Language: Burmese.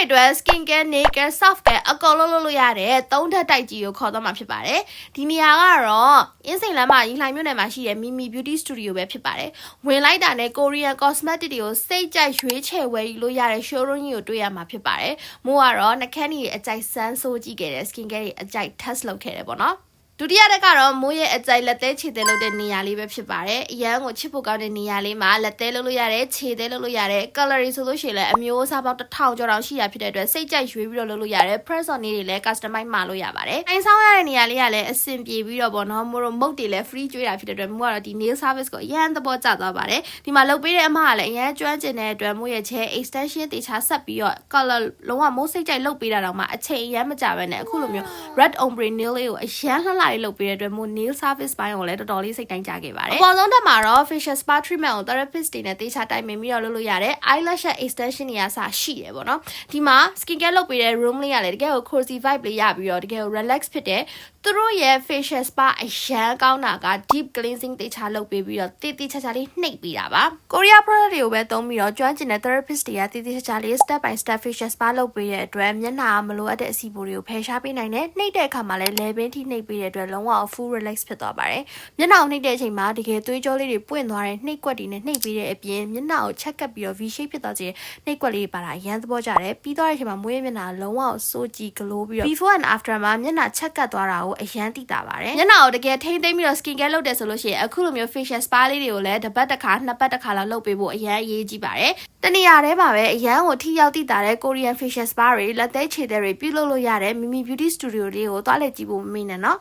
အတွက် skin care, nail care, soft care အကုန်လုံးလုပ်လို့ရတယ်သုံးထပ်တိုက်ကြီးကိုခေါ်တော့မှာဖြစ်ပါတယ်ဒီနေရာကတော့အင်းစိန်လမ်းမရီလှိုင်မြို့နယ်မှာရှိတဲ့ Mimi Beauty Studio ပဲဖြစ်ပါတယ်ဝင်လိုက်တာနဲ့ Korean cosmetic တွေကိုစိတ်ကြိုက်ရွေးချယ်ဝယ်ယူလို့ရတဲ့ showroom ကြီးကိုတွေ့ရမှာဖြစ်ပါတယ်မို့ကတော့နှကန်းကြီးအကြိုက်စမ်းဆိုးကြည့်ခဲ့တဲ့ skin care တွေအကြိုက် test လုပ်ခဲ့တယ်ပေါ့နော်ဒုတိယတက်ကတော့မိုးရဲ့အကြိုက်လက်သေးခြေသေးလုပ်တဲ့နေရာလေးပဲဖြစ်ပါတယ်အရန်ကိုချစ်ဖို့ကောင်းတဲ့နေရာလေးမှာလက်သေးလုပ်လို့ရတယ်ခြေသေးလုပ်လို့ရတယ် color ဆိုလို့ရှိရင်လည်းအမျိုးအစားပေါင်း1000ကျော်တောင်ရှိရဖြစ်တဲ့အတွက်စိတ်ကြိုက်ရွေးပြီးတော့လုပ်လို့ရတယ် press on တွေလည်း customize မှာလို့ရပါတယ်အိမ်ဆောင်ရတဲ့နေရာလေးကလည်းအဆင်ပြေပြီးတော့ပေါ့နော်မိုးတို့မုတ်တွေလည်း free ကျွေးတာဖြစ်တဲ့အတွက်မိုးကတော့ဒီ nail service ကိုအရန်သဘောကျသွားပါတယ်ဒီမှာလုပ်ပေးတဲ့အမကလည်းအရန်ကျွမ်းကျင်တဲ့အတွက်မိုးရဲ့ချဲ extension တေချာဆက်ပြီးတော့ color လုံးဝမိုးစိတ်ကြိုက်လုပ်ပေးတာတော့မှအချိန်အရန်မကြဘဲနဲ့အခုလိုမျိုး red ombre nail လေးကိုအရန်လှလှလေးလုပ်ပေးတဲ့အတွက်မိုး nail service ပိုင်းကိုလည်းတော်တော်လေးစိတ်တိုင်းကြခဲ့ပါတယ်အပေါ်ဆုံးတက်မှာတော့ facial spa treatment ကို therapist တွေနဲ့တေချာတိုင်ပင်ပြီးတော့လုပ်လို့ရတယ် eyelash extension တွေကစရှိတယ်ပေါ့နော်ဒီမှာ skin care လုပ်ပေးတဲ့ room လေးကလည်းတကယ်ကို cozy vibe လေးရပြီးတော့တကယ်ကို relax ဖြစ်တယ်သူတို့ရဲ့ facial spa အရန်ကောင်းတာက deep cleansing တေချာလုပ်ပေးပြီးတော့တေးတေးချာချာလေးနှိပ်ပေးတာပါ Korea product တွေကိုပဲသုံးပြီးတော့ကျွမ်းကျင်တဲ့ therapist တွေကတေးတေးချာချာလေး step by step facial spa လုပ်ပေးတဲ့အတွက်မျက်နှာမလိုအပ်တဲ့အစီအပူတွေကိုဖယ်ရှားပေးနိုင်တယ်နှိပ်တဲ့အခါမှာလည်း level ထိနှိပ်ပေးတဲ့အတွက်လုံးဝ full relax ဖြစ်သွားပါတယ်မျက်နှာကိုနှိပ်တဲ့အချိန်မှာတကယ်သွေးကြောလေးတွေပွင့်သွားတဲ့နှိပ်ကွက်တွေနဲ့နှိပ်ပေးတဲ့အပြင်မျက်နှာကိုချက်ကပ်ပြီးတော့ V shape ဖြစ်သွားခြင်းနှိပ်ကွက်လေးပါတာအရန်သဘောကျတယ်ပြီးသွားတဲ့အချိန်မှာမွေးမျက်နှာလုံးဝစိုးကြည် glow ပြီးတော့ before and after မှာမျက်နှာချက်ကပ်သွားတာကိုအရန်သိတာပါတယ်မျက်နှာကိုတကယ်ထိမ့်သိမ့်ပြီးတော့ skin care လုပ်တယ်ဆိုလို့ရှိရင်အခုလိုမျိုး facial spa လေးတွေကိုလည်းတစ်ပတ်တစ်ခါနှစ်ပတ်တစ်ခါလောက်လုပ်ပေးဖို့အရန်အရေးကြီးပါတယ်တနေရာထဲမှာပဲအရန်ကိုထိရောက်သိတာတဲ့ Korean facial spa တွေလက်သေးခြေသေးတွေပြုလုပ်လို့ရတဲ့ Mimi Beauty Studio လေးကိုသွားလက်ကြည့်ဖို့မမေ့နဲ့နော်